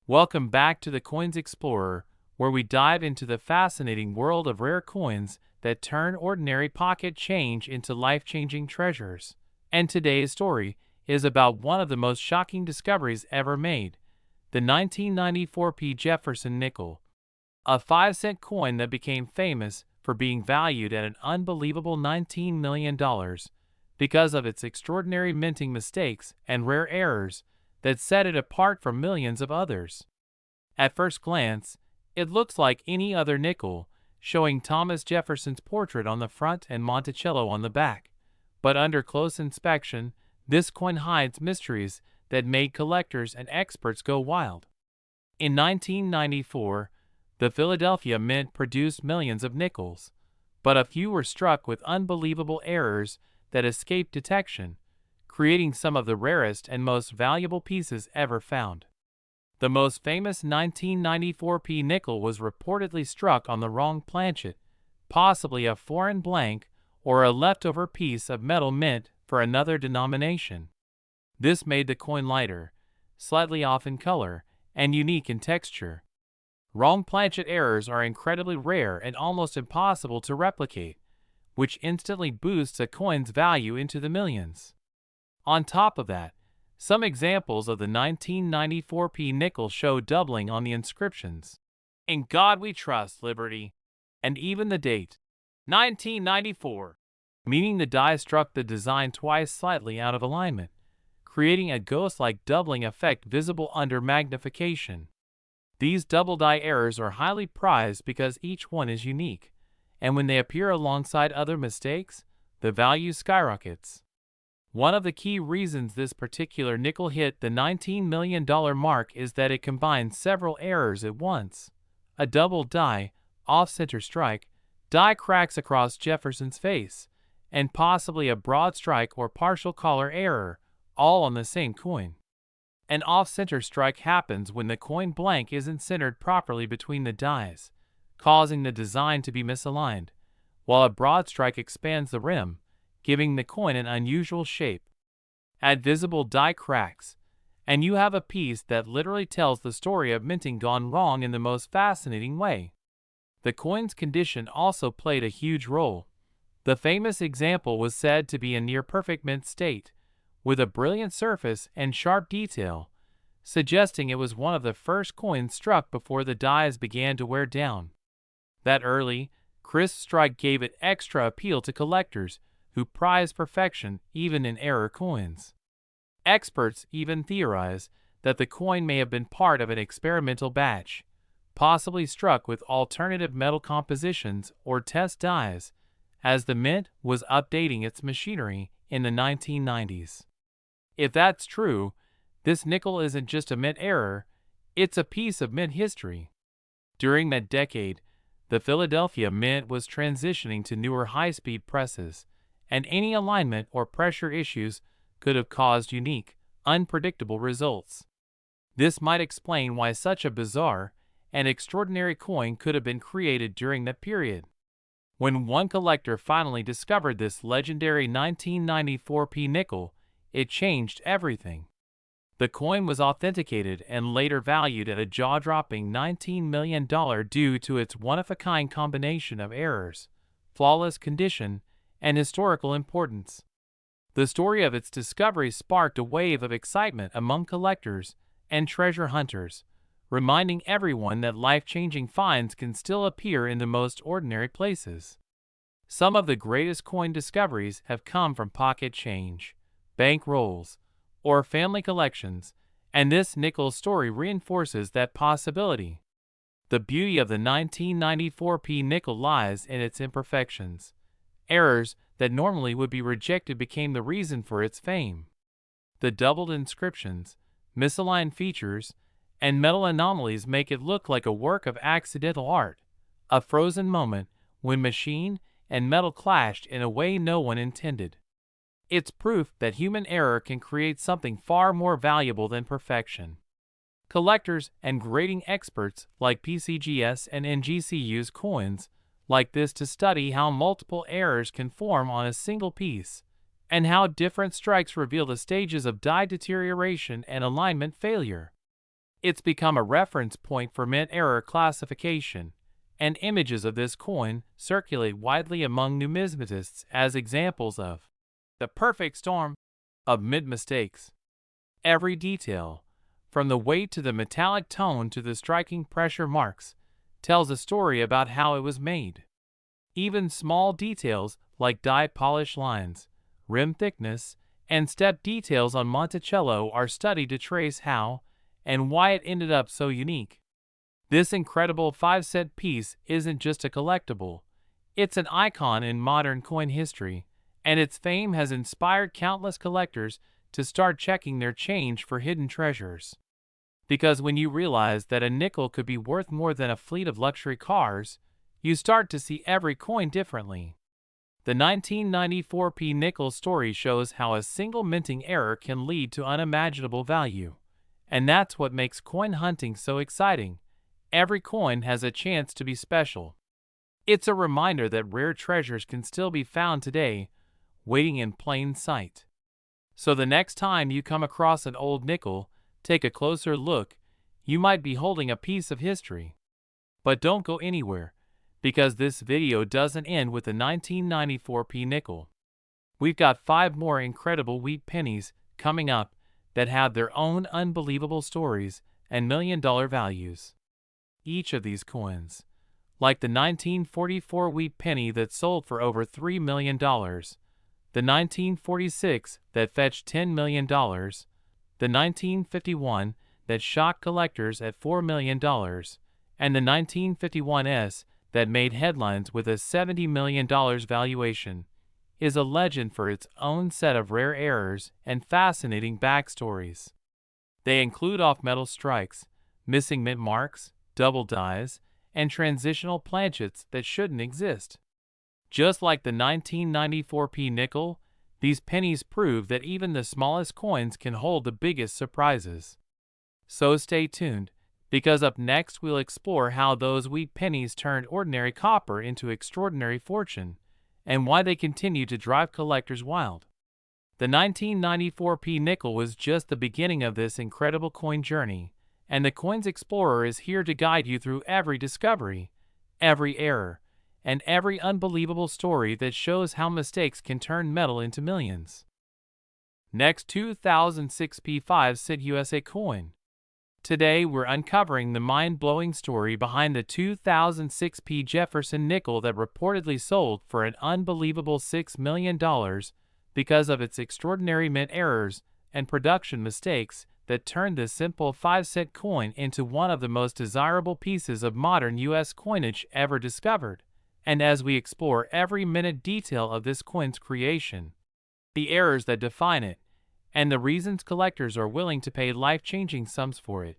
Welcome back to the Coins Explorer, where we dive into the fascinating world of rare coins that turn ordinary pocket change into life-changing treasures. And today's story is about one of the most shocking discoveries ever made, the 1994 P Jefferson Nickel, a 5-cent coin that became famous for being valued at an unbelievable $19 million because of its extraordinary minting mistakes and rare errors that set it apart from millions of others. At first glance, it looks like any other nickel, showing Thomas Jefferson's portrait on the front and Monticello on the back. But under close inspection, this coin hides mysteries that made collectors and experts go wild. In 1994, the Philadelphia Mint produced millions of nickels, but a few were struck with unbelievable errors that escaped detection, creating some of the rarest and most valuable pieces ever found. The most famous 1994 P nickel was reportedly struck on the wrong planchet, possibly a foreign blank or a leftover piece of metal mint for another denomination. This made the coin lighter, slightly off in color, and unique in texture. Wrong planchet errors are incredibly rare and almost impossible to replicate, which instantly boosts a coin's value into the millions. On top of that, some examples of the 1994 P nickel show doubling on the inscriptions. "In God We Trust, Liberty," and even the date, 1994, meaning the die struck the design twice slightly out of alignment, creating a ghost-like doubling effect visible under magnification. These double die errors are highly prized because each one is unique, and when they appear alongside other mistakes, the value skyrockets. One of the key reasons this particular nickel hit the $19 million mark is that it combines several errors at once. A double die, off-center strike, die cracks across Jefferson's face, and possibly a broad strike or partial collar error, all on the same coin. An off-center strike happens when the coin blank isn't centered properly between the dies, causing the design to be misaligned, while a broad strike expands the rim, giving the coin an unusual shape. Add visible die cracks, and you have a piece that literally tells the story of minting gone wrong in the most fascinating way. The coin's condition also played a huge role. The famous example was said to be in near-perfect mint state, with a brilliant surface and sharp detail, suggesting it was one of the first coins struck before the dies began to wear down. That early, crisp strike gave it extra appeal to collectors who prize perfection even in error coins. Experts even theorize that the coin may have been part of an experimental batch, possibly struck with alternative metal compositions or test dies, as the mint was updating its machinery in the 1990s. If that's true, this nickel isn't just a mint error, it's a piece of mint history. During that decade, the Philadelphia Mint was transitioning to newer high-speed presses, and any alignment or pressure issues could have caused unique, unpredictable results. This might explain why such a bizarre and extraordinary coin could have been created during that period. When one collector finally discovered this legendary 1994 P nickel, it changed everything. The coin was authenticated and later valued at a jaw-dropping $19 million due to its one-of-a-kind combination of errors, flawless condition, and historical importance. The story of its discovery sparked a wave of excitement among collectors and treasure hunters, reminding everyone that life-changing finds can still appear in the most ordinary places. Some of the greatest coin discoveries have come from pocket change, bank rolls, or family collections, and this nickel story reinforces that possibility. The beauty of the 1994 P nickel lies in its imperfections. Errors that normally would be rejected became the reason for its fame. The doubled inscriptions, misaligned features, and metal anomalies make it look like a work of accidental art, a frozen moment when machine and metal clashed in a way no one intended. It's proof that human error can create something far more valuable than perfection. Collectors and grading experts like PCGS and NGC use coins like this to study how multiple errors can form on a single piece, and how different strikes reveal the stages of die deterioration and alignment failure. It's become a reference point for mint error classification, and images of this coin circulate widely among numismatists as examples of the perfect storm of mint mistakes. Every detail, from the weight to the metallic tone to the striking pressure marks, tells a story about how it was made. Even small details like die polish lines, rim thickness, and step details on Monticello are studied to trace how and why it ended up so unique. This incredible 5-cent piece isn't just a collectible, it's an icon in modern coin history, and its fame has inspired countless collectors to start checking their change for hidden treasures. Because when you realize that a nickel could be worth more than a fleet of luxury cars, you start to see every coin differently. The 1994 P nickel story shows how a single minting error can lead to unimaginable value. And that's what makes coin hunting so exciting. Every coin has a chance to be special. It's a reminder that rare treasures can still be found today, waiting in plain sight. So the next time you come across an old nickel, take a closer look. You might be holding a piece of history. But don't go anywhere, because this video doesn't end with the 1994 P nickel. We've got 5 more incredible wheat pennies coming up that have their own unbelievable stories and million-dollar values. Each of these coins, like the 1944 wheat penny that sold for over $3 million, the 1946 that fetched $10 million, the 1951 that shocked collectors at $4 million, and the 1951S that made headlines with a $70 million valuation, is a legend for its own set of rare errors and fascinating backstories. They include off-metal strikes, missing mint marks, double dies, and transitional planchets that shouldn't exist. Just like the 1994 P nickel, these pennies prove that even the smallest coins can hold the biggest surprises. So stay tuned, because up next we'll explore how those wheat pennies turned ordinary copper into extraordinary fortune, and why they continue to drive collectors wild. The 1994 P nickel was just the beginning of this incredible coin journey, and the Coins Explorer is here to guide you through every discovery, every error, and every unbelievable story that shows how mistakes can turn metal into millions. Next, 2006 P 5-cent USA coin. Today we're uncovering the mind-blowing story behind the 2006 P Jefferson Nickel that reportedly sold for an unbelievable $6 million because of its extraordinary mint errors and production mistakes that turned this simple 5-cent coin into one of the most desirable pieces of modern U.S. coinage ever discovered. And as we explore every minute detail of this coin's creation, the errors that define it, and the reasons collectors are willing to pay life-changing sums for it,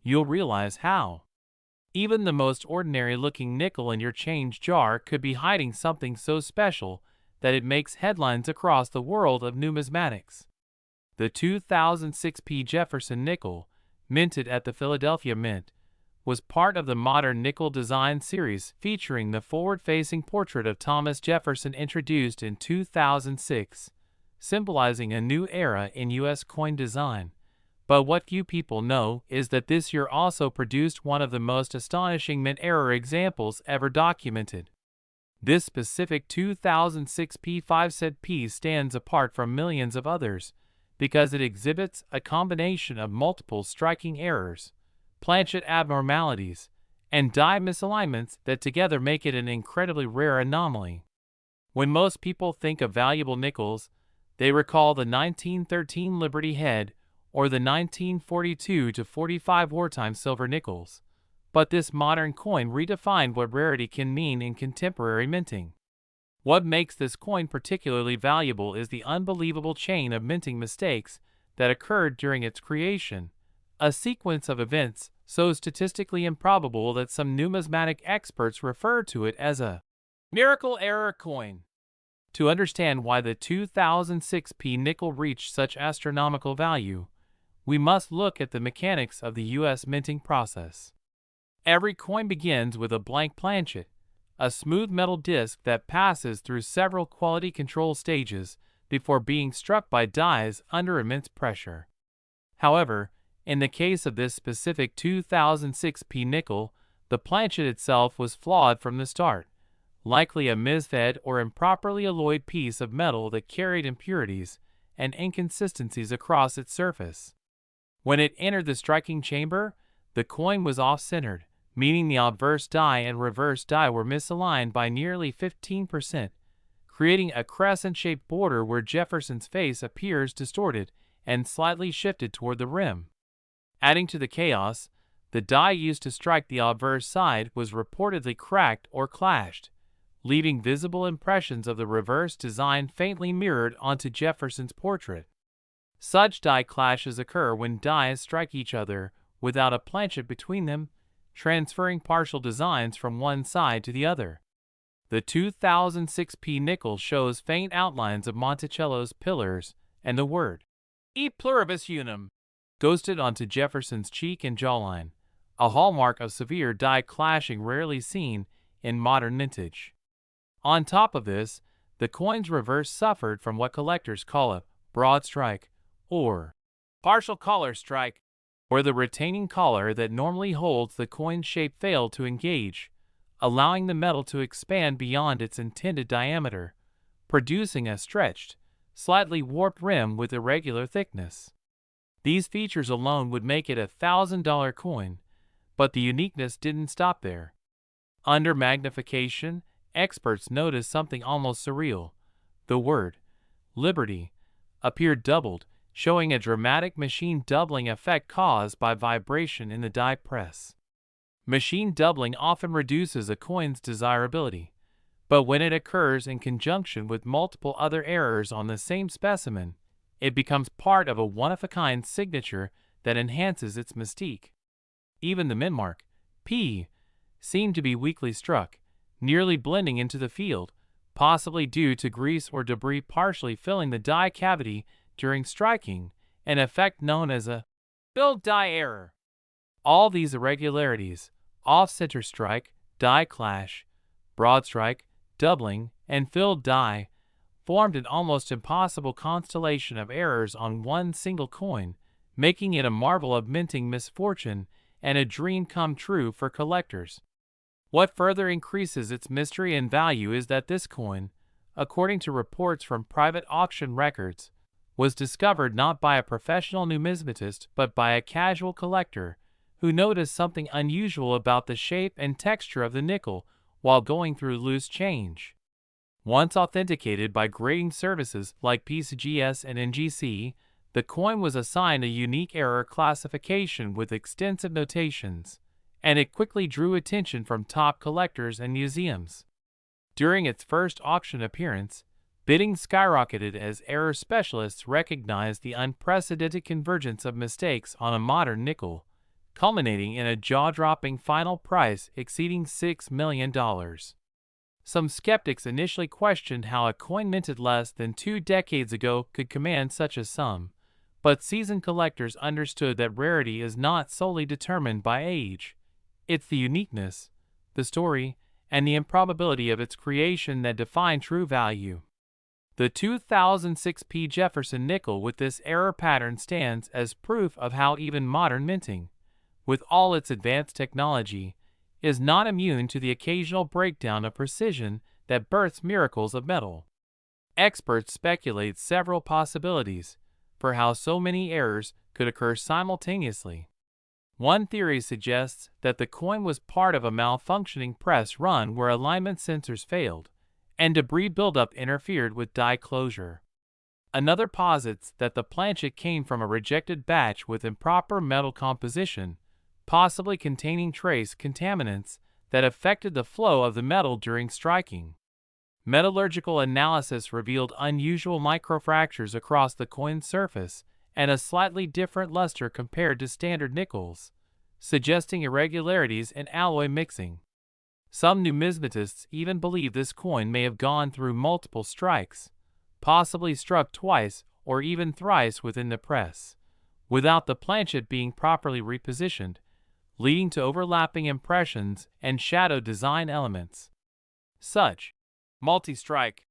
you'll realize how even the most ordinary-looking nickel in your change jar could be hiding something so special that it makes headlines across the world of numismatics. The 2006 P Jefferson Nickel, minted at the Philadelphia Mint, was part of the modern nickel design series featuring the forward-facing portrait of Thomas Jefferson introduced in 2006, symbolizing a new era in U.S. coin design. But what few people know is that this year also produced one of the most astonishing mint error examples ever documented. This specific 2006 P 5-cent piece stands apart from millions of others because it exhibits a combination of multiple striking errors, planchet abnormalities, and die misalignments that together make it an incredibly rare anomaly. When most people think of valuable nickels, they recall the 1913 Liberty Head or the 1942-45 wartime silver nickels. But this modern coin redefined what rarity can mean in contemporary minting. What makes this coin particularly valuable is the unbelievable chain of minting mistakes that occurred during its creation, a sequence of events so statistically improbable that some numismatic experts refer to it as a miracle error coin. To understand why the 2006 P nickel reached such astronomical value, we must look at the mechanics of the U.S. minting process. Every coin begins with a blank planchet, a smooth metal disc that passes through several quality control stages before being struck by dies under immense pressure. However, In the case of this specific 2006 P nickel, the planchet itself was flawed from the start, likely a misfed or improperly alloyed piece of metal that carried impurities and inconsistencies across its surface. When it entered the striking chamber, the coin was off-centered, meaning the obverse die and reverse die were misaligned by nearly 15%, creating a crescent-shaped border where Jefferson's face appears distorted and slightly shifted toward the rim. Adding to the chaos, the die used to strike the obverse side was reportedly cracked or clashed, leaving visible impressions of the reverse design faintly mirrored onto Jefferson's portrait. Such die clashes occur when dies strike each other without a planchet between them, transferring partial designs from one side to the other. The 2006 P nickel shows faint outlines of Monticello's pillars and the word E pluribus unum ghosted onto Jefferson's cheek and jawline, a hallmark of severe die clashing rarely seen in modern mintage. On top of this, the coin's reverse suffered from what collectors call a broad strike or partial collar strike, where the retaining collar that normally holds the coin's shape failed to engage, allowing the metal to expand beyond its intended diameter, producing a stretched, slightly warped rim with irregular thickness. These features alone would make it a $1,000 coin, but the uniqueness didn't stop there. Under magnification, experts noticed something almost surreal. The word Liberty appeared doubled, showing a dramatic machine doubling effect caused by vibration in the die press. Machine doubling often reduces a coin's desirability, but when it occurs in conjunction with multiple other errors on the same specimen, it becomes part of a one-of-a-kind signature that enhances its mystique. Even the mint mark, P, seemed to be weakly struck, nearly blending into the field, possibly due to grease or debris partially filling the die cavity during striking, an effect known as a filled die error. All these irregularities, off-center strike, die clash, broad strike, doubling, and filled die, formed an almost impossible constellation of errors on one single coin, making it a marvel of minting misfortune and a dream come true for collectors. What further increases its mystery and value is that this coin, according to reports from private auction records, was discovered not by a professional numismatist but by a casual collector who noticed something unusual about the shape and texture of the nickel while going through loose change. Once authenticated by grading services like PCGS and NGC, the coin was assigned a unique error classification with extensive notations, and it quickly drew attention from top collectors and museums. During its first auction appearance, bidding skyrocketed as error specialists recognized the unprecedented convergence of mistakes on a modern nickel, culminating in a jaw-dropping final price exceeding $6 million. Some skeptics initially questioned how a coin minted less than 2 decades ago could command such a sum, but seasoned collectors understood that rarity is not solely determined by age. It's the uniqueness, the story, and the improbability of its creation that define true value. The 2006 P Jefferson Nickel with this error pattern stands as proof of how even modern minting, with all its advanced technology, is not immune to the occasional breakdown of precision that births miracles of metal. Experts speculate several possibilities for how so many errors could occur simultaneously. One theory suggests that the coin was part of a malfunctioning press run where alignment sensors failed, and debris buildup interfered with die closure. Another posits that the planchet came from a rejected batch with improper metal composition, possibly containing trace contaminants that affected the flow of the metal during striking. Metallurgical analysis revealed unusual microfractures across the coin's surface and a slightly different luster compared to standard nickels, suggesting irregularities in alloy mixing. Some numismatists even believe this coin may have gone through multiple strikes, possibly struck twice or even thrice within the press, without the planchet being properly repositioned, leading to overlapping impressions and shadow design elements. Such multi-strike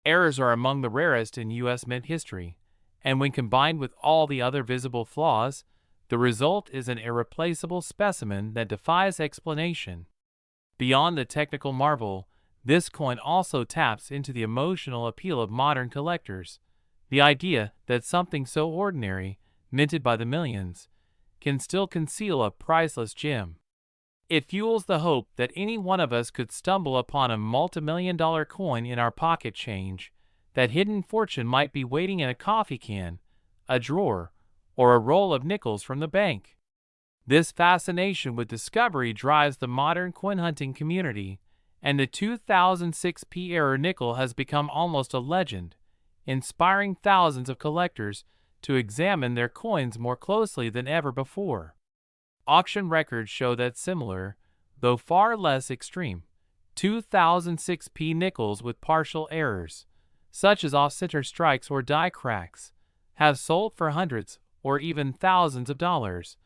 errors are among the rarest in U.S. mint history, and when combined with all the other visible flaws, The result is an irreplaceable specimen that defies explanation. Beyond the technical marvel, this coin also taps into the emotional appeal of modern collectors. The idea that something so ordinary, minted by the millions, can still conceal a priceless gem. It fuels the hope that any one of us could stumble upon a multimillion-dollar coin in our pocket change. That hidden fortune might be waiting in a coffee can, a drawer, or a roll of nickels from the bank. This fascination with discovery drives the modern coin hunting community, and the 2006 P nickel has become almost a legend, inspiring thousands of collectors to examine their coins more closely than ever before. Auction records show that similar, though far less extreme, 2006 P nickels with partial errors, such as off-center strikes or die cracks, have sold for hundreds or even thousands of dollars,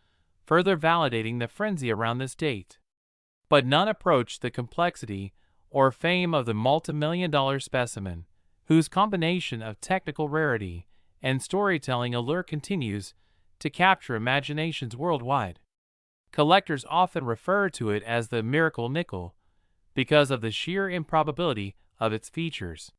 further validating the frenzy around this date. But none approach the complexity or fame of the multimillion-dollar specimen, whose combination of technical rarity and storytelling allure continues to capture imaginations worldwide. Collectors often refer to it as the miracle nickel because of the sheer improbability of its features.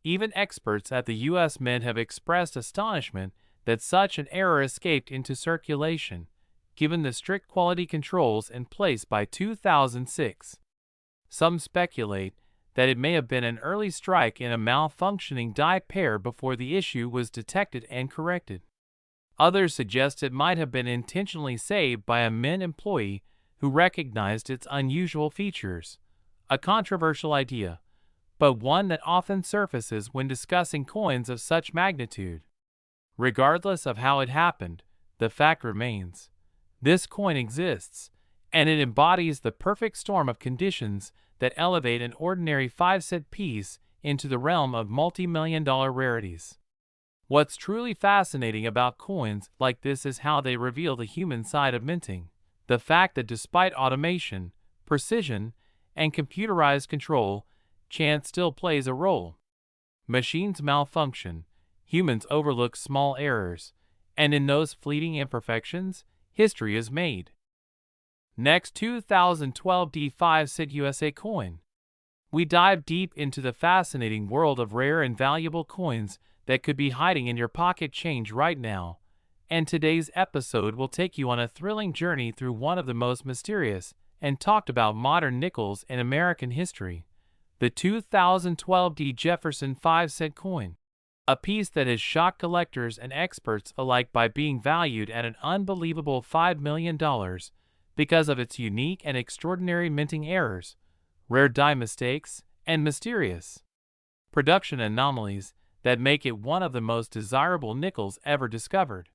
Even experts at the U.S. Mint have expressed astonishment that such an error escaped into circulation, given the strict quality controls in place by 2006. Some speculate that it may have been an early strike in a malfunctioning die pair before the issue was detected and corrected. Others suggest it might have been intentionally saved by a Mint employee who recognized its unusual features. A controversial idea, but one that often surfaces when discussing coins of such magnitude. Regardless of how it happened, the fact remains. This coin exists, and it embodies the perfect storm of conditions that elevate an ordinary 5-cent piece into the realm of multi-million-dollar rarities. What's truly fascinating about coins like this is how they reveal the human side of minting. The fact that despite automation, precision, and computerized control, chance still plays a role. Machines malfunction, humans overlook small errors, and in those fleeting imperfections, history is made. Next, 2012 D5 USA coin. We dive deep into the fascinating world of rare and valuable coins that could be hiding in your pocket change right now, and today's episode will take you on a thrilling journey through one of the most mysterious and talked about modern nickels in American history, the 2012 D Jefferson 5-cent coin, a piece that has shocked collectors and experts alike by being valued at an unbelievable $5 million because of its unique and extraordinary minting errors, rare die mistakes, and mysterious production anomalies that make it one of the most desirable nickels ever discovered.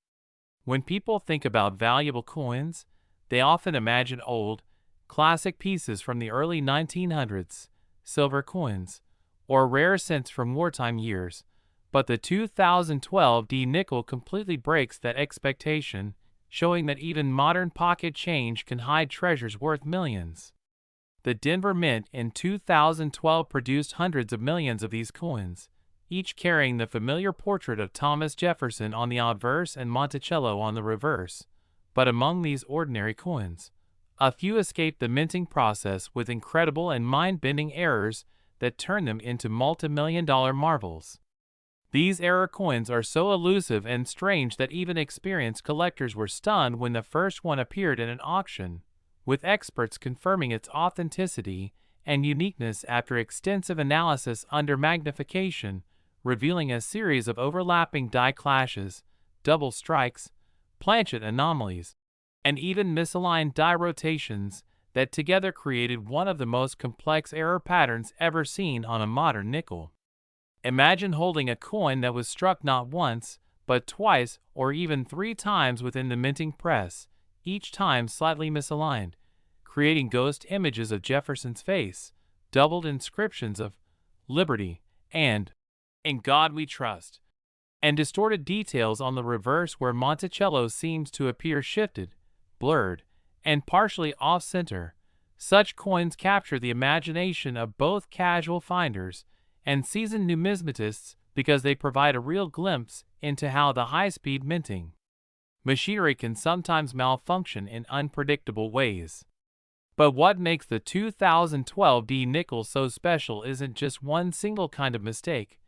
When people think about valuable coins, they often imagine old, classic pieces from the early 1900s, silver coins, or rare cents from wartime years, but the 2012 D nickel completely breaks that expectation, showing that even modern pocket change can hide treasures worth millions. The Denver Mint in 2012 produced hundreds of millions of these coins, each carrying the familiar portrait of Thomas Jefferson on the obverse and Monticello on the reverse. But among these ordinary coins, a few escape the minting process with incredible and mind-bending errors that turn them into multi-million-dollar marvels. These error coins are so elusive and strange that even experienced collectors were stunned when the first one appeared at an auction, with experts confirming its authenticity and uniqueness after extensive analysis under magnification, revealing a series of overlapping die clashes, double strikes, planchet anomalies, and even misaligned die rotations that together created one of the most complex error patterns ever seen on a modern nickel. Imagine holding a coin that was struck not once, but twice or even 3 times within the minting press, each time slightly misaligned, creating ghost images of Jefferson's face, doubled inscriptions of Liberty and In God We Trust, and distorted details on the reverse where Monticello seems to appear shifted, blurred, and partially off-center. Such coins capture the imagination of both casual finders and seasoned numismatists because they provide a real glimpse into how the high-speed minting machinery can sometimes malfunction in unpredictable ways. But what makes the 2012 D nickel so special isn't just one single kind of mistake.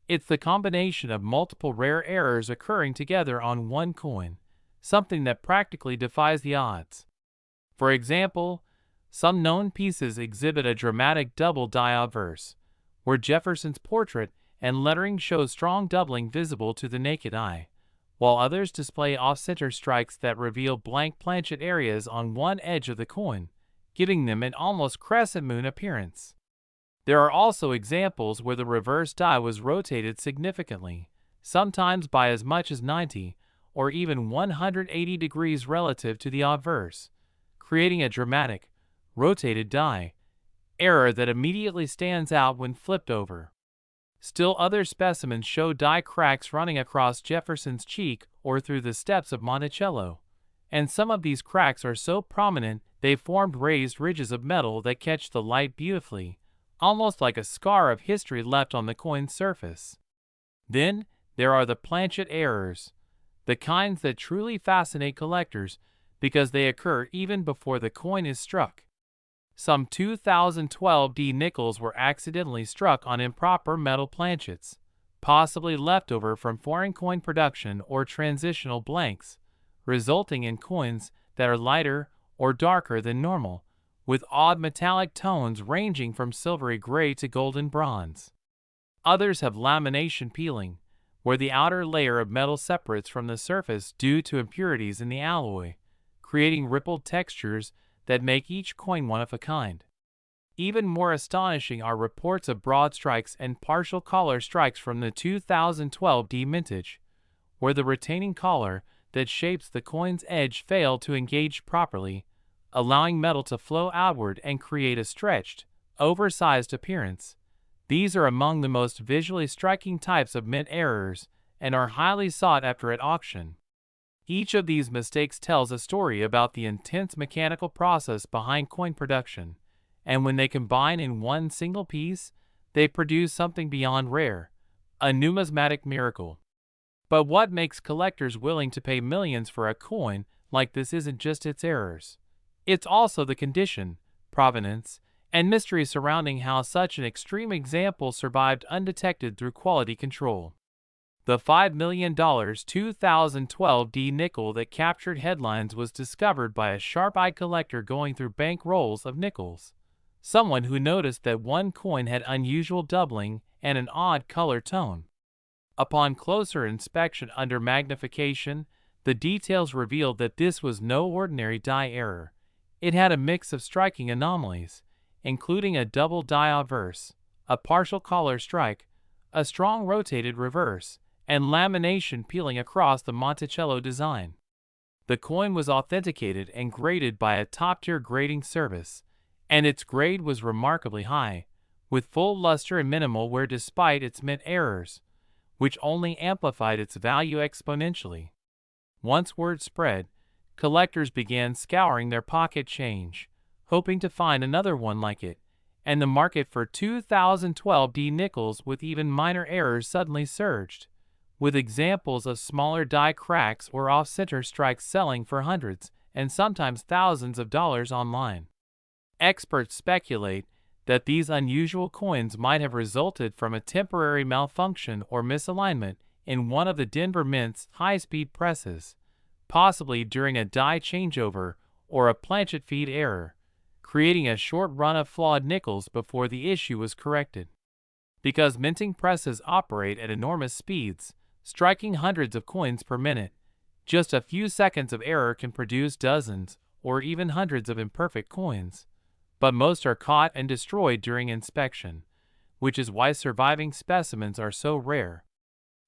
It's the combination of multiple rare errors occurring together on one coin, something that practically defies the odds. For example, some known pieces exhibit a dramatic double die obverse, where Jefferson's portrait and lettering show strong doubling visible to the naked eye, while others display off-center strikes that reveal blank planchet areas on one edge of the coin, giving them an almost crescent moon appearance. There are also examples where the reverse die was rotated significantly, sometimes by as much as 90 or even 180 degrees relative to the obverse, creating a dramatic, rotated die error that immediately stands out when flipped over. Still other specimens show die cracks running across Jefferson's cheek or through the steps of Monticello, and some of these cracks are so prominent they've formed raised ridges of metal that catch the light beautifully, almost like a scar of history left on the coin's surface. Then, there are the planchet errors, the kinds that truly fascinate collectors because they occur even before the coin is struck. Some 2012 D nickels were accidentally struck on improper metal planchets, possibly left over from foreign coin production or transitional blanks, resulting in coins that are lighter or darker than normal, with odd metallic tones ranging from silvery gray to golden bronze. Others have lamination peeling, where the outer layer of metal separates from the surface due to impurities in the alloy, creating rippled textures that make each coin one of a kind. Even more astonishing are reports of broad strikes and partial collar strikes from the 2012 D mintage, where the retaining collar that shapes the coin's edge failed to engage properly, allowing metal to flow outward and create a stretched, oversized appearance. These are among the most visually striking types of mint errors and are highly sought after at auction. Each of these mistakes tells a story about the intense mechanical process behind coin production, and when they combine in one single piece, they produce something beyond rare, a numismatic miracle. But what makes collectors willing to pay millions for a coin like this isn't just its errors. It's also the condition, provenance, and mystery surrounding how such an extreme example survived undetected through quality control. The $5 million 2012 D nickel that captured headlines was discovered by a sharp-eyed collector going through bank rolls of nickels, someone who noticed that one coin had unusual doubling and an odd color tone. Upon closer inspection under magnification, the details revealed that this was no ordinary die error. It had a mix of striking anomalies, including a double die obverse, a partial collar strike, a strong rotated reverse, and lamination peeling across the Monticello design. The coin was authenticated and graded by a top-tier grading service, and its grade was remarkably high, with full luster and minimal wear despite its mint errors, which only amplified its value exponentially. Once word spread, collectors began scouring their pocket change, hoping to find another one like it, and the market for 2012 D nickels with even minor errors suddenly surged, with examples of smaller die cracks or off-center strikes selling for hundreds and sometimes thousands of dollars online. Experts speculate that these unusual coins might have resulted from a temporary malfunction or misalignment in one of the Denver Mint's high-speed presses, possibly during a die changeover or a planchet feed error, creating a short run of flawed nickels before the issue was corrected. Because minting presses operate at enormous speeds, striking hundreds of coins per minute, just a few seconds of error can produce dozens or even hundreds of imperfect coins. But most are caught and destroyed during inspection, which is why surviving specimens are so rare.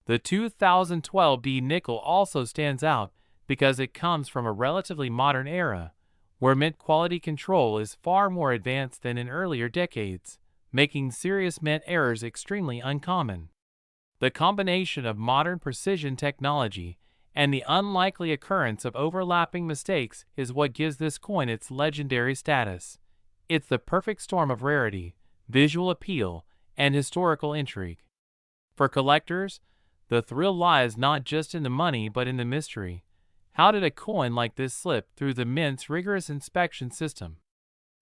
The 2012 D nickel also stands out because it comes from a relatively modern era, where mint quality control is far more advanced than in earlier decades, making serious mint errors extremely uncommon. The combination of modern precision technology and the unlikely occurrence of overlapping mistakes is what gives this coin its legendary status. It's the perfect storm of rarity, visual appeal, and historical intrigue. For collectors, the thrill lies not just in the money but in the mystery. How did a coin like this slip through the mint's rigorous inspection system?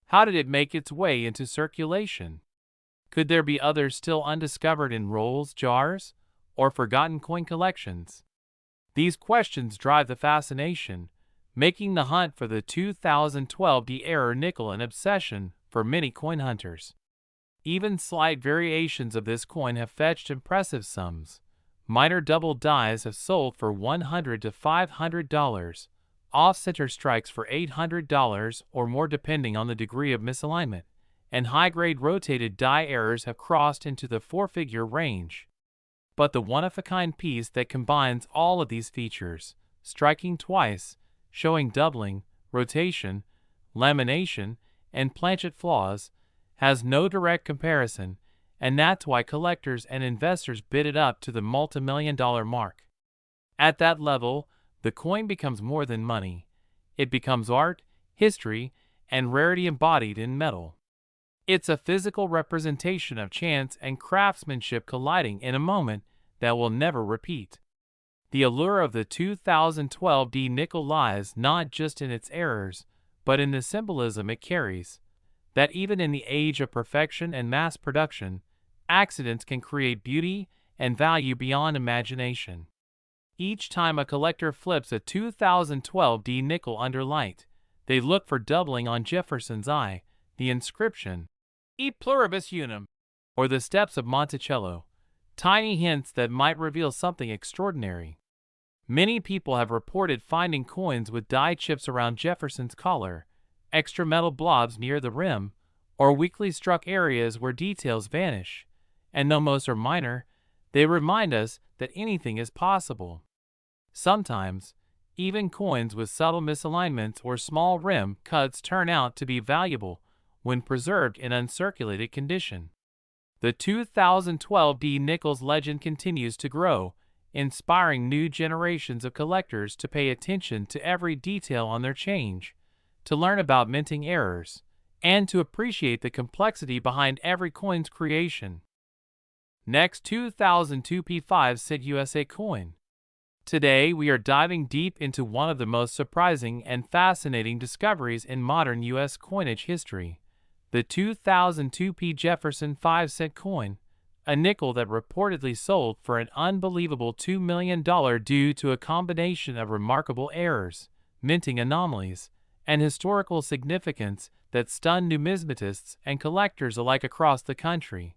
How did it make its way into circulation? Could there be others still undiscovered in rolls, jars, or forgotten coin collections? These questions drive the fascination, making the hunt for the 2012 D nickel an obsession for many coin hunters. Even slight variations of this coin have fetched impressive sums. Minor double dies have sold for $100 to $500, off-center strikes for $800 or more depending on the degree of misalignment, and high-grade rotated die errors have crossed into the four-figure range. But the one-of-a-kind piece that combines all of these features, striking twice, showing doubling, rotation, lamination, and planchet flaws, has no direct comparison, and that's why collectors and investors bid it up to the multi-million-dollar mark. At that level, the coin becomes more than money. It becomes art, history, and rarity embodied in metal. It's a physical representation of chance and craftsmanship colliding in a moment that will never repeat. The allure of the 2012 D nickel lies not just in its errors, but in the symbolism it carries. That even in the age of perfection and mass production, accidents can create beauty and value beyond imagination. Each time a collector flips a 2012 D nickel under light, they look for doubling on Jefferson's eye, the inscription, E pluribus unum, or the steps of Monticello, tiny hints that might reveal something extraordinary. Many people have reported finding coins with die chips around Jefferson's collar, extra metal blobs near the rim, or weakly struck areas where details vanish, and though most are minor, they remind us that anything is possible. Sometimes, even coins with subtle misalignments or small rim cuts turn out to be valuable when preserved in uncirculated condition. The 2012 D Nickels legend continues to grow, inspiring new generations of collectors to pay attention to every detail on their change, to learn about minting errors, and to appreciate the complexity behind every coin's creation. Next, 2002 P5 USA coin. Today, we are diving deep into one of the most surprising and fascinating discoveries in modern U.S. coinage history, the 2002 P Jefferson 5-cent coin, a nickel that reportedly sold for an unbelievable $2 million due to a combination of remarkable errors, minting anomalies, and historical significance that stunned numismatists and collectors alike across the country.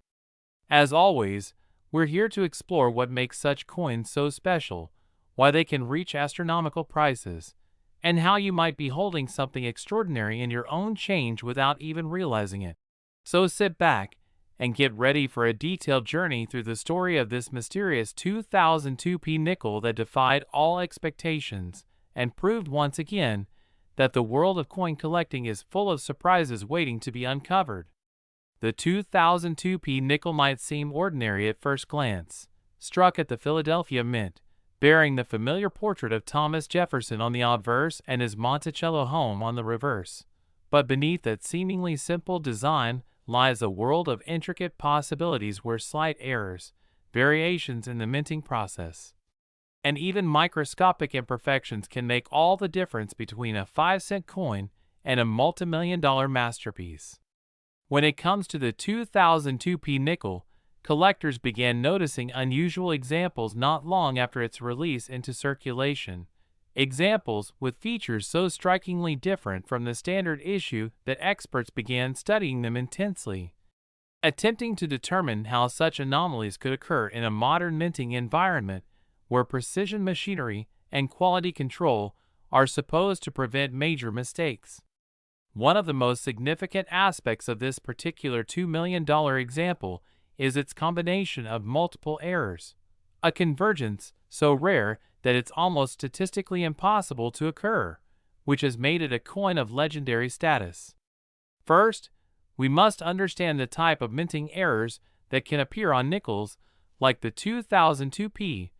As always, we're here to explore what makes such coins so special, why they can reach astronomical prices, and how you might be holding something extraordinary in your own change without even realizing it. So sit back and get ready for a detailed journey through the story of this mysterious 2002 P nickel that defied all expectations and proved once again that the world of coin collecting is full of surprises waiting to be uncovered. The 2002 P nickel might seem ordinary at first glance, struck at the Philadelphia Mint, bearing the familiar portrait of Thomas Jefferson on the obverse and his Monticello home on the reverse. But beneath that seemingly simple design lies a world of intricate possibilities where slight errors, variations in the minting process, and even microscopic imperfections can make all the difference between a 5-cent coin and a multimillion-dollar masterpiece. When it comes to the 2002 P nickel, collectors began noticing unusual examples not long after its release into circulation, examples with features so strikingly different from the standard issue that experts began studying them intensely. Attempting to determine how such anomalies could occur in a modern minting environment where precision machinery and quality control are supposed to prevent major mistakes. One of the most significant aspects of this particular $2 million example is its combination of multiple errors, a convergence so rare that it's almost statistically impossible to occur, which has made it a coin of legendary status. First, we must understand the type of minting errors that can appear on nickels like the 2002 P,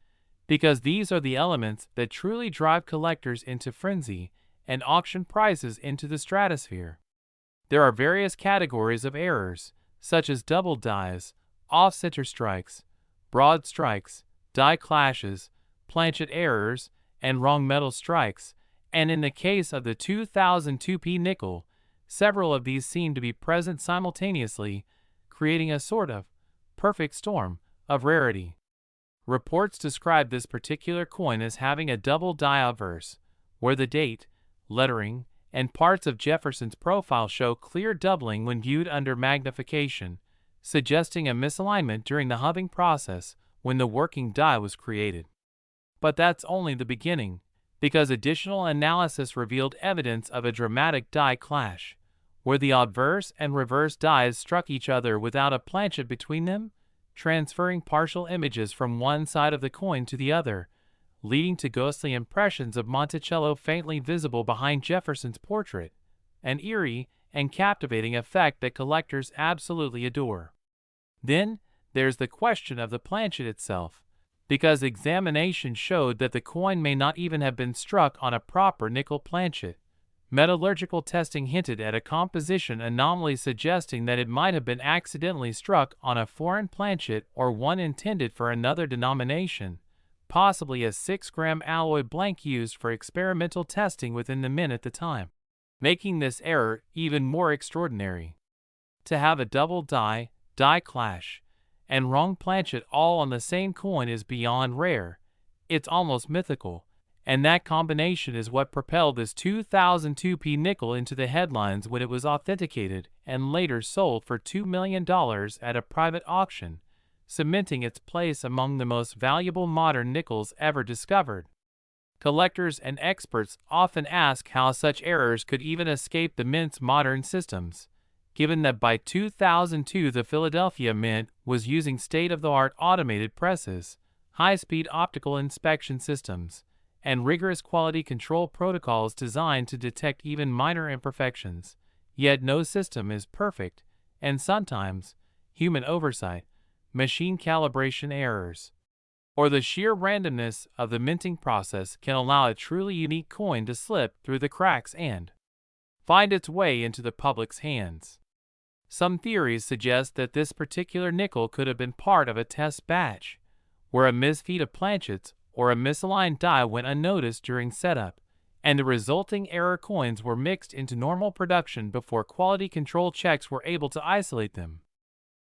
because these are the elements that truly drive collectors into frenzy and auction prices into the stratosphere. There are various categories of errors, such as double dies, off-center strikes, broad strikes, die clashes, planchet errors, and wrong metal strikes, and in the case of the 2002 P nickel, several of these seem to be present simultaneously, creating a sort of perfect storm of rarity. Reports describe this particular coin as having a double die obverse, where the date, lettering, and parts of Jefferson's profile show clear doubling when viewed under magnification, suggesting a misalignment during the hubbing process when the working die was created. But that's only the beginning, because additional analysis revealed evidence of a dramatic die clash, where the obverse and reverse dies struck each other without a planchet between them, transferring partial images from one side of the coin to the other, leading to ghostly impressions of Monticello faintly visible behind Jefferson's portrait, an eerie and captivating effect that collectors absolutely adore. Then, there's the question of the planchet itself, because examination showed that the coin may not even have been struck on a proper nickel planchet. Metallurgical testing hinted at a composition anomaly suggesting that it might have been accidentally struck on a foreign planchet or one intended for another denomination, possibly a 6-gram alloy blank used for experimental testing within the mint at the time, making this error even more extraordinary. To have a double die clash, and wrong planchet all on the same coin is beyond rare. It's almost mythical, and that combination is what propelled this 2002 P nickel into the headlines when it was authenticated and later sold for $2 million at a private auction, cementing its place among the most valuable modern nickels ever discovered. Collectors and experts often ask how such errors could even escape the mint's modern systems, given that by 2002 the Philadelphia Mint was using state-of-the-art automated presses, high-speed optical inspection systems, and rigorous quality control protocols designed to detect even minor imperfections. Yet no system is perfect, and sometimes human oversight, machine calibration errors, or the sheer randomness of the minting process can allow a truly unique coin to slip through the cracks and find its way into the public's hands. Some theories suggest that this particular nickel could have been part of a test batch, where a misfeed of planchets or a misaligned die went unnoticed during setup, and the resulting error coins were mixed into normal production before quality control checks were able to isolate them.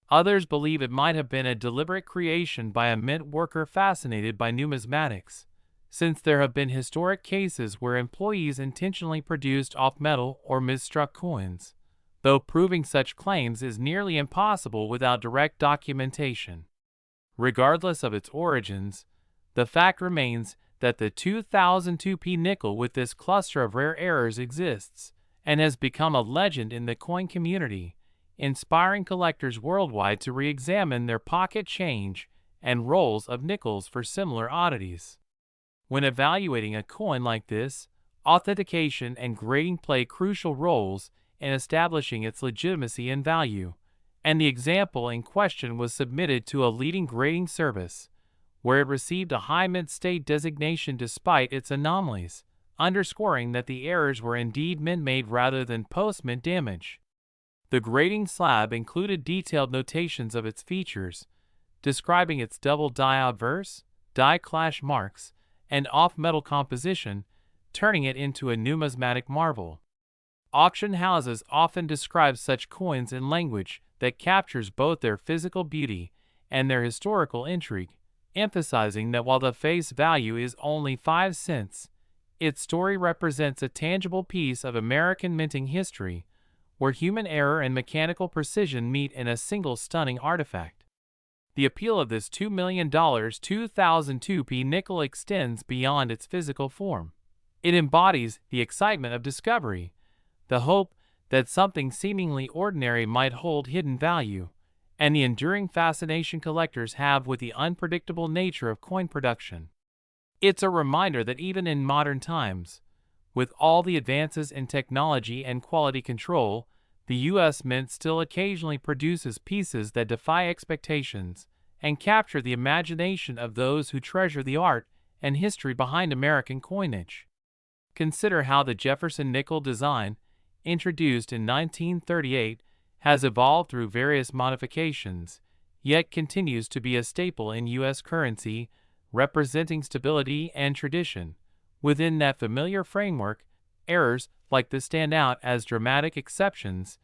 Others believe it might have been a deliberate creation by a mint worker fascinated by numismatics, since there have been historic cases where employees intentionally produced off-metal or misstruck coins, though proving such claims is nearly impossible without direct documentation. Regardless of its origins, the fact remains that the 2002 P nickel with this cluster of rare errors exists and has become a legend in the coin community, inspiring collectors worldwide to re-examine their pocket change and rolls of nickels for similar oddities. When evaluating a coin like this, authentication and grading play crucial roles in establishing its legitimacy and value, and the example in question was submitted to a leading grading service, where it received a high mint state designation despite its anomalies, underscoring that the errors were indeed mint-made rather than post-mint damage. The grading slab included detailed notations of its features, describing its double die obverse, die clash marks, and off-metal composition, turning it into a numismatic marvel. Auction houses often describe such coins in language that captures both their physical beauty and their historical intrigue, emphasizing that while the face value is only 5 cents, its story represents a tangible piece of American minting history, where human error and mechanical precision meet in a single stunning artifact. The appeal of this $2 million 2002 P nickel extends beyond its physical form. It embodies the excitement of discovery, the hope that something seemingly ordinary might hold hidden value, and the enduring fascination collectors have with the unpredictable nature of coin production. It's a reminder that even in modern times, with all the advances in technology and quality control, the U.S. Mint still occasionally produces pieces that defy expectations and capture the imagination of those who treasure the art and history behind American coinage. Consider how the Jefferson Nickel design, introduced in 1938, has evolved through various modifications, yet continues to be a staple in U.S. currency, representing stability and tradition, Within that familiar framework, errors like this stand out as dramatic exceptions,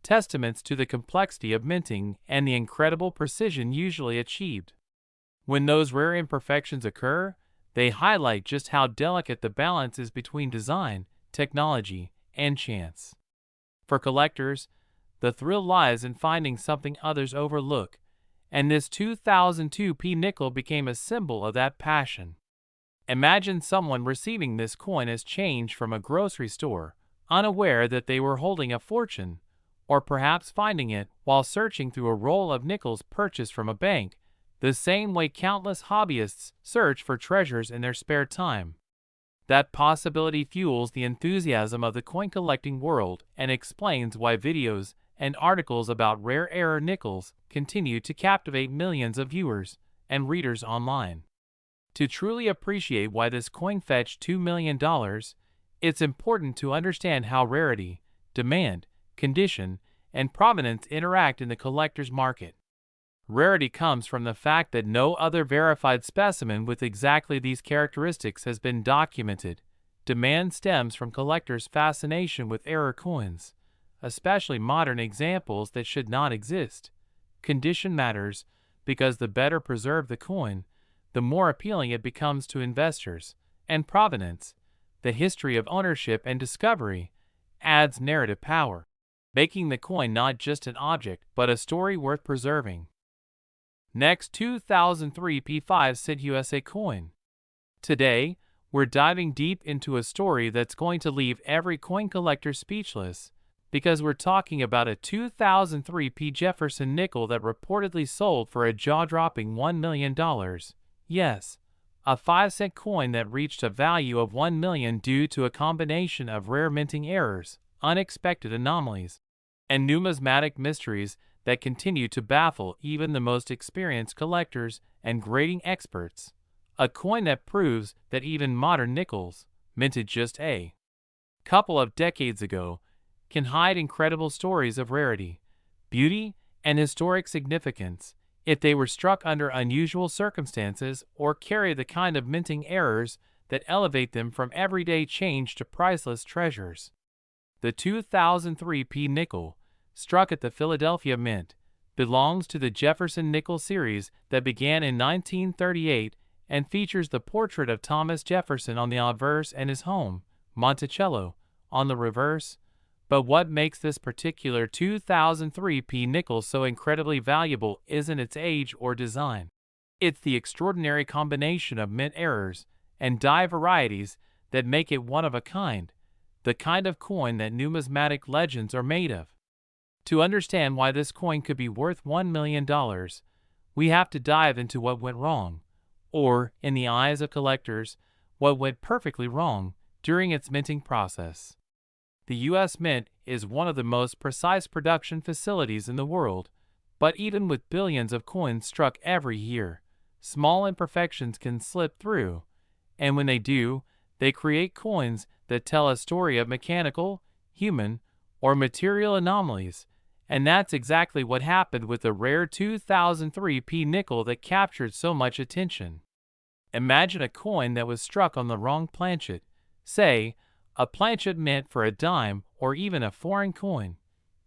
testaments to the complexity of minting and the incredible precision usually achieved. When those rare imperfections occur, they highlight just how delicate the balance is between design, technology, and chance. For collectors, the thrill lies in finding something others overlook, and this 2002 P nickel became a symbol of that passion. Imagine someone receiving this coin as change from a grocery store, unaware that they were holding a fortune, or perhaps finding it while searching through a roll of nickels purchased from a bank, the same way countless hobbyists search for treasures in their spare time. That possibility fuels the enthusiasm of the coin collecting world and explains why videos and articles about rare error nickels continue to captivate millions of viewers and readers online. To truly appreciate why this coin fetched $2 million, it's important to understand how rarity, demand, condition, and provenance interact in the collector's market. Rarity comes from the fact that no other verified specimen with exactly these characteristics has been documented. Demand stems from collectors' fascination with error coins, especially modern examples that should not exist. Condition matters because the better preserved the coin, the more appealing it becomes to investors. And provenance, the history of ownership and discovery, adds narrative power, making the coin not just an object but a story worth preserving. Next, 2003 P5 cent USA coin. Today, we're diving deep into a story that's going to leave every coin collector speechless, because we're talking about a 2003 P Jefferson Nickel that reportedly sold for a jaw-dropping $1 million. Yes, a 5-cent coin that reached a value of $1 million due to a combination of rare minting errors, unexpected anomalies, and numismatic mysteries that continue to baffle even the most experienced collectors and grading experts. A coin that proves that even modern nickels, minted just a couple of decades ago, can hide incredible stories of rarity, beauty, and historic significance if they were struck under unusual circumstances or carry the kind of minting errors that elevate them from everyday change to priceless treasures. The 2003 P nickel, struck at the Philadelphia Mint, belongs to the Jefferson Nickel series that began in 1938 and features the portrait of Thomas Jefferson on the obverse and his home, Monticello, on the reverse. But what makes this particular 2003 P nickel so incredibly valuable isn't its age or design. It's the extraordinary combination of mint errors and die varieties that make it one of a kind, the kind of coin that numismatic legends are made of. To understand why this coin could be worth $1 million, we have to dive into what went wrong, or, in the eyes of collectors, what went perfectly wrong during its minting process. The U.S. Mint is one of the most precise production facilities in the world, but even with billions of coins struck every year, small imperfections can slip through, and when they do, they create coins that tell a story of mechanical, human, or material anomalies, and that's exactly what happened with the rare 2003 P nickel that captured so much attention. Imagine a coin that was struck on the wrong planchet, say, a planchet meant for a dime or even a foreign coin,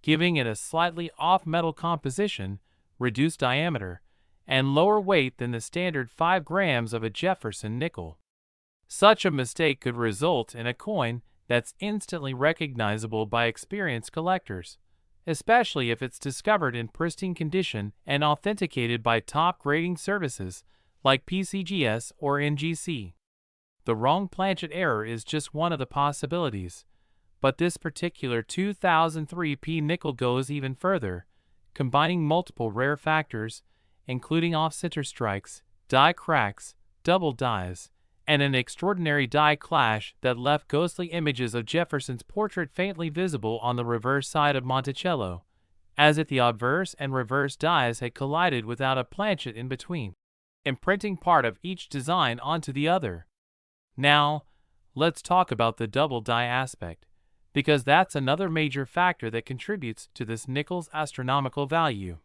giving it a slightly off metal composition, reduced diameter, and lower weight than the standard 5 grams of a Jefferson nickel. Such a mistake could result in a coin that's instantly recognizable by experienced collectors, especially if it's discovered in pristine condition and authenticated by top grading services like PCGS or NGC. The wrong planchet error is just one of the possibilities, but this particular 2003 P nickel goes even further, combining multiple rare factors, including off-center strikes, die cracks, double dies, and an extraordinary die clash that left ghostly images of Jefferson's portrait faintly visible on the reverse side of Monticello, as if the obverse and reverse dies had collided without a planchet in between, imprinting part of each design onto the other. Now, let's talk about the double die aspect, because that's another major factor that contributes to this nickel's astronomical value.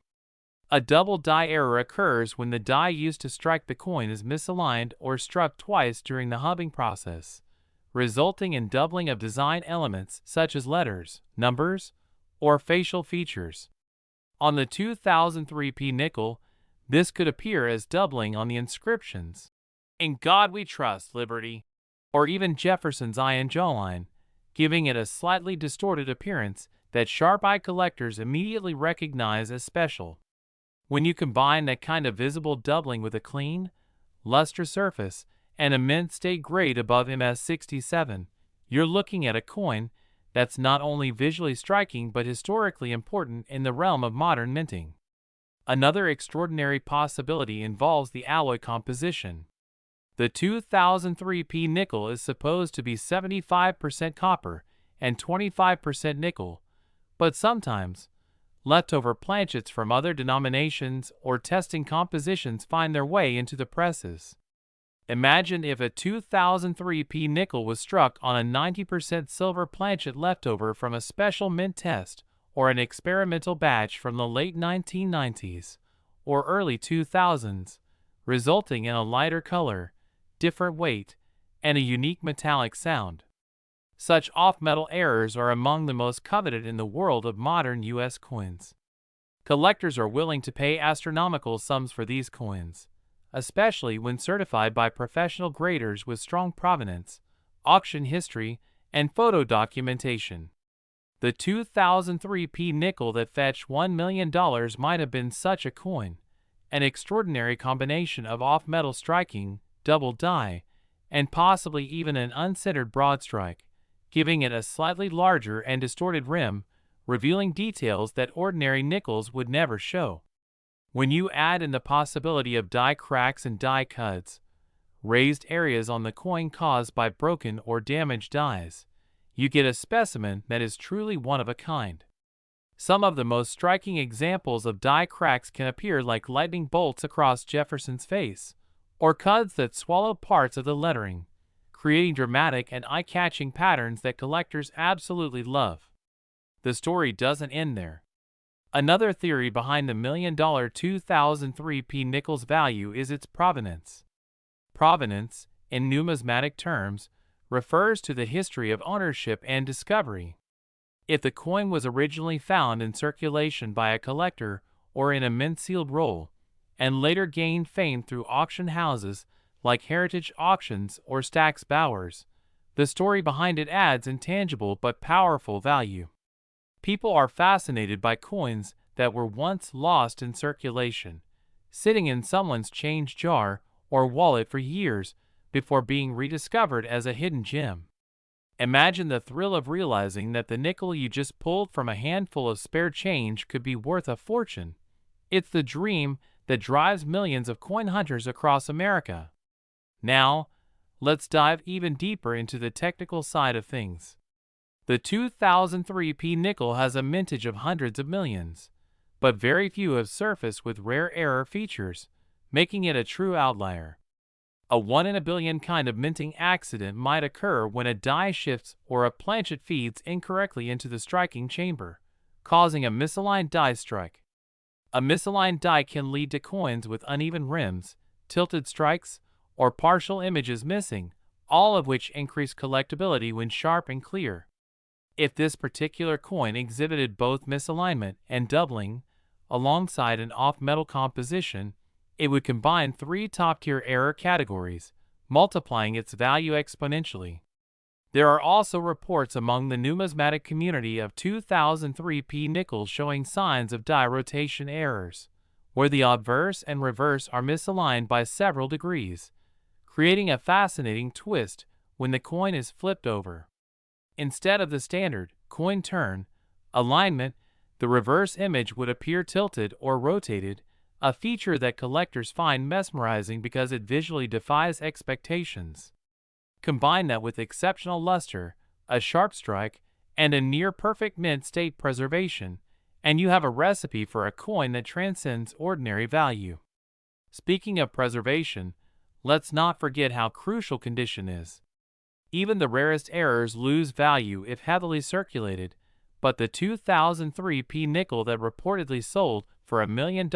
A double die error occurs when the die used to strike the coin is misaligned or struck twice during the hubbing process, resulting in doubling of design elements such as letters, numbers, or facial features. On the 2003 P nickel, this could appear as doubling on the inscriptions, "In God We Trust, Liberty," or even Jefferson's eye and jawline, giving it a slightly distorted appearance that sharp-eyed collectors immediately recognize as special. When you combine that kind of visible doubling with a clean, lustrous surface and a mint state grade above MS67, you're looking at a coin that's not only visually striking but historically important in the realm of modern minting. Another extraordinary possibility involves the alloy composition. The 2003 P nickel is supposed to be 75% copper and 25% nickel, but sometimes leftover planchets from other denominations or testing compositions find their way into the presses. Imagine if a 2003 P nickel was struck on a 90% silver planchet leftover from a special mint test or an experimental batch from the late 1990s or early 2000s, resulting in a lighter color, different weight, and a unique metallic sound. Such off-metal errors are among the most coveted in the world of modern U.S. coins. Collectors are willing to pay astronomical sums for these coins, especially when certified by professional graders with strong provenance, auction history, and photo documentation. The 2003 P nickel that fetched $1 million might have been such a coin, an extraordinary combination of off-metal striking, double die, and possibly even an uncentered broad strike, giving it a slightly larger and distorted rim, revealing details that ordinary nickels would never show. When you add in the possibility of die cracks and die cuts, raised areas on the coin caused by broken or damaged dies, you get a specimen that is truly one of a kind. Some of the most striking examples of die cracks can appear like lightning bolts across Jefferson's face, or cuts that swallow parts of the lettering, creating dramatic and eye-catching patterns that collectors absolutely love. The story doesn't end there. Another theory behind the $1 million 2003 P nickel's value is its provenance. Provenance, in numismatic terms, refers to the history of ownership and discovery. If the coin was originally found in circulation by a collector or in a mint-sealed roll, and later gained fame through auction houses like Heritage Auctions or Stack's Bowers, the story behind it adds intangible but powerful value. People are fascinated by coins that were once lost in circulation, sitting in someone's change jar or wallet for years before being rediscovered as a hidden gem. Imagine the thrill of realizing that the nickel you just pulled from a handful of spare change could be worth a fortune. It's the dream that drives millions of coin hunters across America. Now, let's dive even deeper into the technical side of things. The 2003 P nickel has a mintage of hundreds of millions, but very few have surfaced with rare error features, making it a true outlier. A 1 in a billion kind of minting accident might occur when a die shifts or a planchet feeds incorrectly into the striking chamber, causing a misaligned die strike. A misaligned die can lead to coins with uneven rims, tilted strikes, or partial images missing, all of which increase collectability when sharp and clear. If this particular coin exhibited both misalignment and doubling, alongside an off-metal composition, it would combine three top-tier error categories, multiplying its value exponentially. There are also reports among the numismatic community of 2003 P nickels showing signs of die rotation errors, where the obverse and reverse are misaligned by several degrees, creating a fascinating twist when the coin is flipped over. Instead of the standard coin turn alignment, the reverse image would appear tilted or rotated, a feature that collectors find mesmerizing because it visually defies expectations. Combine that with exceptional luster, a sharp strike, and a near-perfect mint state preservation, and you have a recipe for a coin that transcends ordinary value. Speaking of preservation, let's not forget how crucial condition is. Even the rarest errors lose value if heavily circulated, but the 2003 P nickel that reportedly sold for $1 million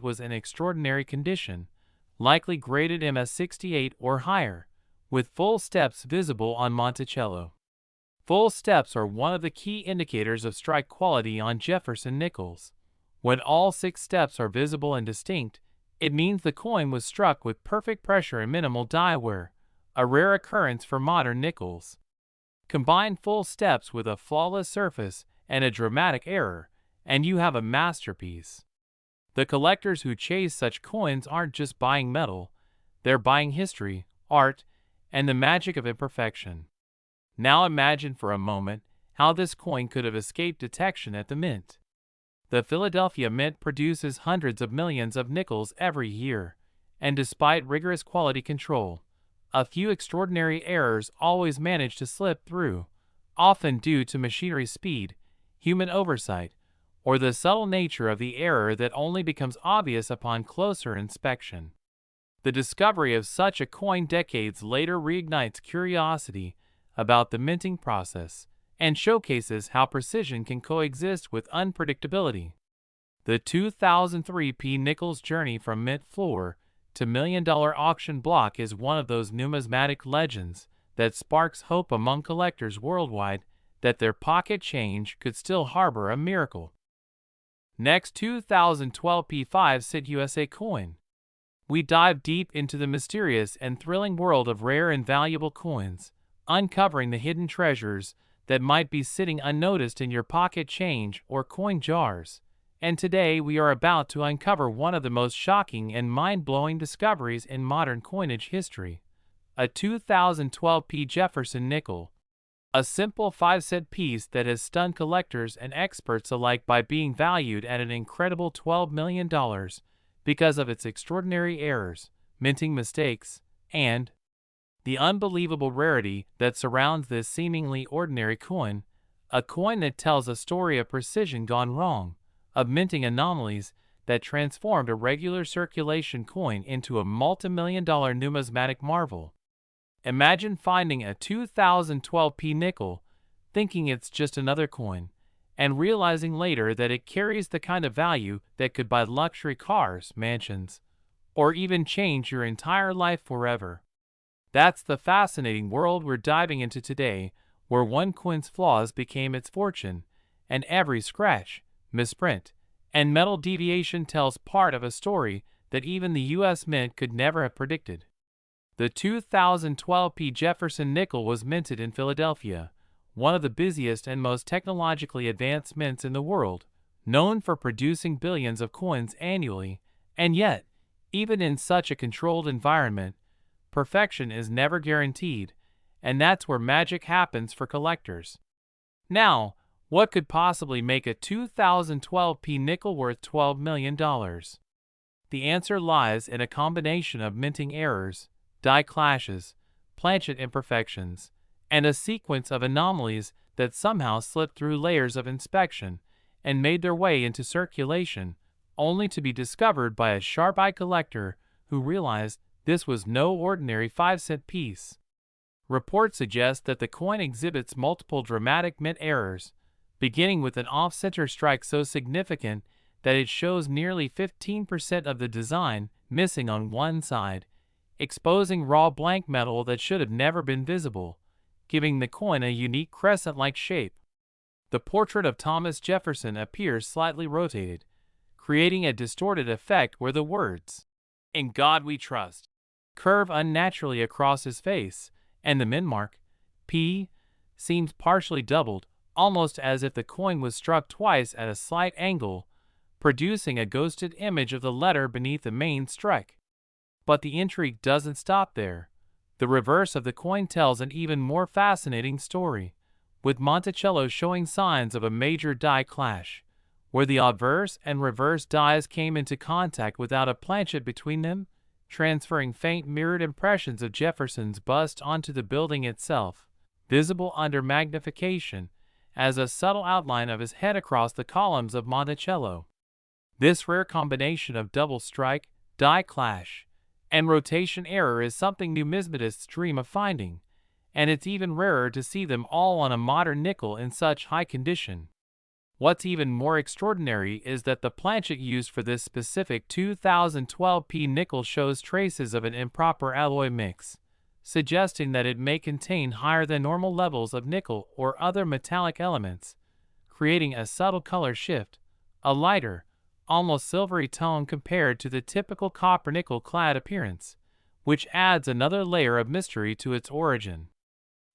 was in extraordinary condition, likely graded MS68 or higher, with full steps visible on Monticello. Full steps are one of the key indicators of strike quality on Jefferson Nickels. When all 6 steps are visible and distinct, it means the coin was struck with perfect pressure and minimal die wear, a rare occurrence for modern nickels. Combine full steps with a flawless surface and a dramatic error, and you have a masterpiece. The collectors who chase such coins aren't just buying metal, they're buying history, art, and the magic of imperfection. Now imagine for a moment how this coin could have escaped detection at the mint. The Philadelphia Mint produces hundreds of millions of nickels every year, and despite rigorous quality control, a few extraordinary errors always manage to slip through, often due to machinery speed, human oversight, or the subtle nature of the error that only becomes obvious upon closer inspection. The discovery of such a coin decades later reignites curiosity about the minting process and showcases how precision can coexist with unpredictability. The 2003 P Nickels journey from mint floor to million-dollar auction block is one of those numismatic legends that sparks hope among collectors worldwide that their pocket change could still harbor a miracle. Next, 2012 P5 Cent USA coin. We dive deep into the mysterious and thrilling world of rare and valuable coins, uncovering the hidden treasures that might be sitting unnoticed in your pocket change or coin jars. And today we are about to uncover one of the most shocking and mind-blowing discoveries in modern coinage history. A 2012 P Jefferson Nickel. A simple 5-cent piece that has stunned collectors and experts alike by being valued at an incredible $12 million because of its extraordinary errors, minting mistakes, and the unbelievable rarity that surrounds this seemingly ordinary coin, a coin that tells a story of precision gone wrong, of minting anomalies that transformed a regular circulation coin into a multi-million-dollar numismatic marvel. Imagine finding a 2012 P nickel, thinking it's just another coin, and realizing later that it carries the kind of value that could buy luxury cars, mansions, or even change your entire life forever. That's the fascinating world we're diving into today, where one coin's flaws became its fortune, and every scratch, misprint, and metal deviation tells part of a story that even the U.S. Mint could never have predicted. The 2012 P Jefferson Nickel was minted in Philadelphia, one of the busiest and most technologically advanced mints in the world, known for producing billions of coins annually, and yet, even in such a controlled environment, perfection is never guaranteed, and that's where magic happens for collectors. Now, what could possibly make a 2012 P nickel worth $12 million? The answer lies in a combination of minting errors, die clashes, planchet imperfections, and a sequence of anomalies that somehow slipped through layers of inspection and made their way into circulation, only to be discovered by a sharp-eyed collector who realized this was no ordinary 5-cent piece. Reports suggest that the coin exhibits multiple dramatic mint errors, beginning with an off-center strike so significant that it shows nearly 15% of the design missing on one side, exposing raw blank metal that should have never been visible, giving the coin a unique crescent-like shape. The portrait of Thomas Jefferson appears slightly rotated, creating a distorted effect where the words, "In God We Trust," curve unnaturally across his face, and the mint mark, P, seems partially doubled, almost as if the coin was struck twice at a slight angle, producing a ghosted image of the letter beneath the main strike. But the intrigue doesn't stop there. The reverse of the coin tells an even more fascinating story, with Monticello showing signs of a major die clash, where the obverse and reverse dies came into contact without a planchet between them, transferring faint mirrored impressions of Jefferson's bust onto the building itself, visible under magnification as a subtle outline of his head across the columns of Monticello. This rare combination of double strike, die clash, and rotation error is something numismatists dream of finding, and it's even rarer to see them all on a modern nickel in such high condition. What's even more extraordinary is that the planchet used for this specific 2012 P nickel shows traces of an improper alloy mix, suggesting that it may contain higher than normal levels of nickel or other metallic elements, creating a subtle color shift, a lighter, almost silvery tone compared to the typical copper-nickel clad appearance, which adds another layer of mystery to its origin.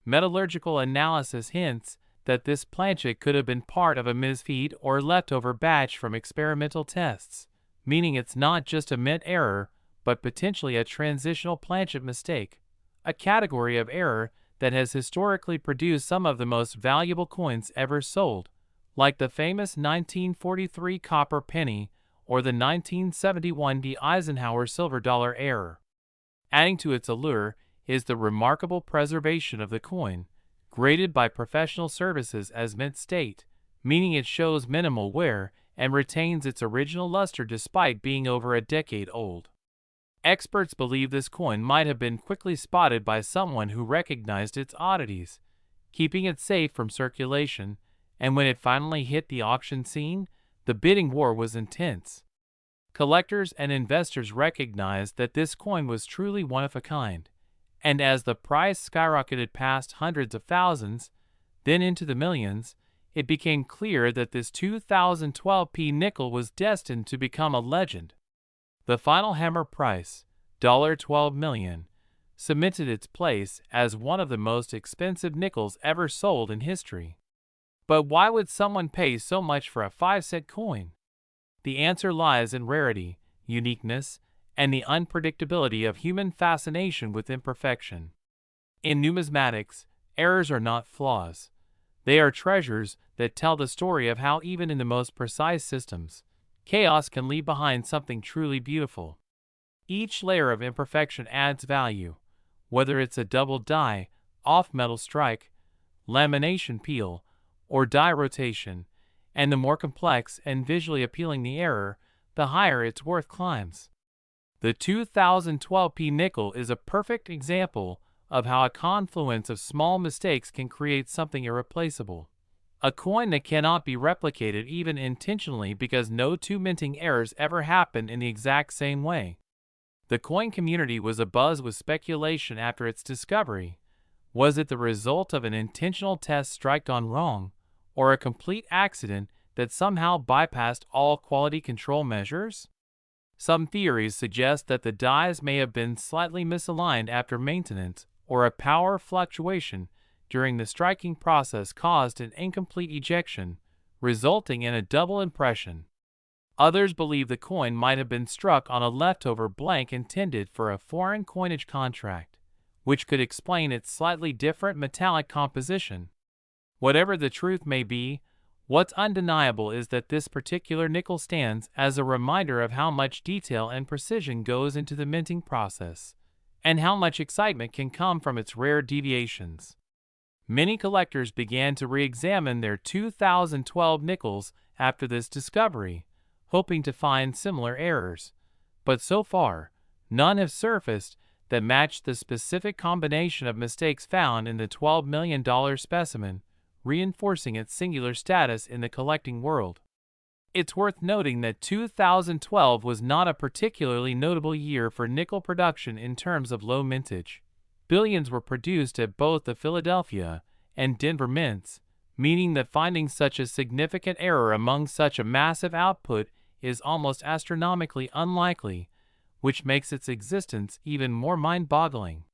Metallurgical analysis hints that this planchet could have been part of a misfeed or leftover batch from experimental tests, meaning it's not just a mint error, but potentially a transitional planchet mistake, a category of error that has historically produced some of the most valuable coins ever sold, like the famous 1943 copper penny or the 1971 D. Eisenhower silver dollar error. Adding to its allure is the remarkable preservation of the coin, graded by professional services as mint state, meaning it shows minimal wear and retains its original luster despite being over a decade old. Experts believe this coin might have been quickly spotted by someone who recognized its oddities, keeping it safe from circulation, and when it finally hit the auction scene, the bidding war was intense. Collectors and investors recognized that this coin was truly one of a kind, and as the price skyrocketed past hundreds of thousands, then into the millions, it became clear that this 2012 P nickel was destined to become a legend. The final hammer price, $12 million, cemented its place as one of the most expensive nickels ever sold in history. But why would someone pay so much for a 5-cent coin? The answer lies in rarity, uniqueness, and the unpredictability of human fascination with imperfection. In numismatics, errors are not flaws. They are treasures that tell the story of how even in the most precise systems, chaos can leave behind something truly beautiful. Each layer of imperfection adds value, whether it's a double die, off-metal strike, lamination peel, or die rotation, and the more complex and visually appealing the error, the higher its worth climbs. The 2012 P nickel is a perfect example of how a confluence of small mistakes can create something irreplaceable. A coin that cannot be replicated even intentionally because no two minting errors ever happen in the exact same way. The coin community was abuzz with speculation after its discovery. Was it the result of an intentional test strike gone wrong, or a complete accident that somehow bypassed all quality control measures? Some theories suggest that the dies may have been slightly misaligned after maintenance, or a power fluctuation during the striking process caused an incomplete ejection, resulting in a double impression. Others believe the coin might have been struck on a leftover blank intended for a foreign coinage contract, which could explain its slightly different metallic composition. Whatever the truth may be, what's undeniable is that this particular nickel stands as a reminder of how much detail and precision goes into the minting process, and how much excitement can come from its rare deviations. Many collectors began to re-examine their 2012 nickels after this discovery, hoping to find similar errors, but so far, none have surfaced that matched the specific combination of mistakes found in the $12 million specimen, reinforcing its singular status in the collecting world. It's worth noting that 2012 was not a particularly notable year for nickel production in terms of low mintage. Billions were produced at both the Philadelphia and Denver mints, meaning that finding such a significant error among such a massive output is almost astronomically unlikely, which makes its existence even more mind-boggling.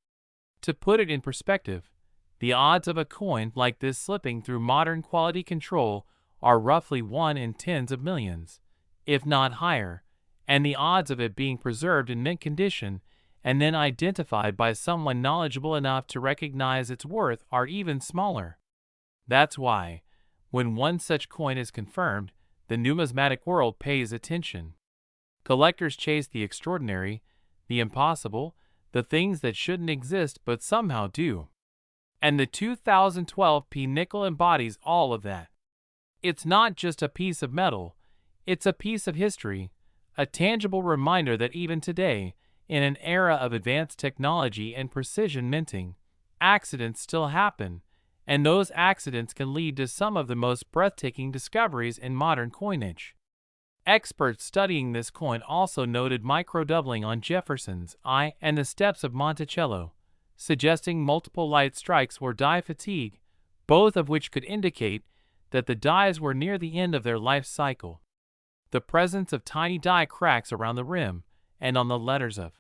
To put it in perspective, the odds of a coin like this slipping through modern quality control are roughly 1 in tens of millions, if not higher, and the odds of it being preserved in mint condition and then identified by someone knowledgeable enough to recognize its worth are even smaller. That's why, when one such coin is confirmed, the numismatic world pays attention. Collectors chase the extraordinary, the impossible, the things that shouldn't exist but somehow do. And the 2012 P nickel embodies all of that. It's not just a piece of metal, it's a piece of history, a tangible reminder that even today, in an era of advanced technology and precision minting, accidents still happen, and those accidents can lead to some of the most breathtaking discoveries in modern coinage. Experts studying this coin also noted micro-doubling on Jefferson's I and the steps of Monticello, suggesting multiple light strikes or die fatigue, both of which could indicate that the dies were near the end of their life cycle. The presence of tiny die cracks around the rim and on the letters of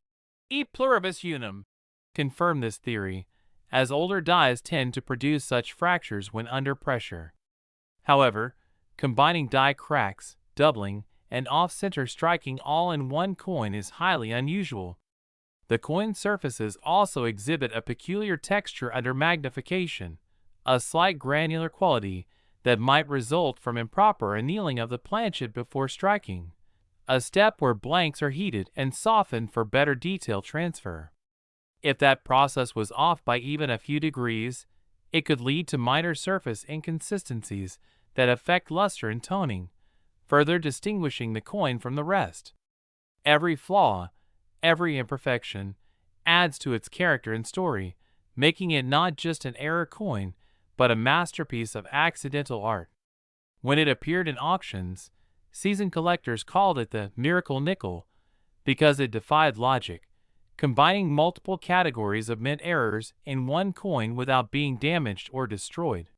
E pluribus unum confirm this theory, as older dies tend to produce such fractures when under pressure. However, combining die cracks, doubling, and off-center striking all in one coin is highly unusual. The coin surfaces also exhibit a peculiar texture under magnification, a slight granular quality that might result from improper annealing of the planchet before striking, a step where blanks are heated and softened for better detail transfer. If that process was off by even a few degrees, it could lead to minor surface inconsistencies that affect luster and toning, further distinguishing the coin from the rest. Every flaw, every imperfection, adds to its character and story, making it not just an error coin, but a masterpiece of accidental art. When it appeared in auctions, seasoned collectors called it the miracle nickel because it defied logic, combining multiple categories of mint errors in one coin without being damaged or destroyed.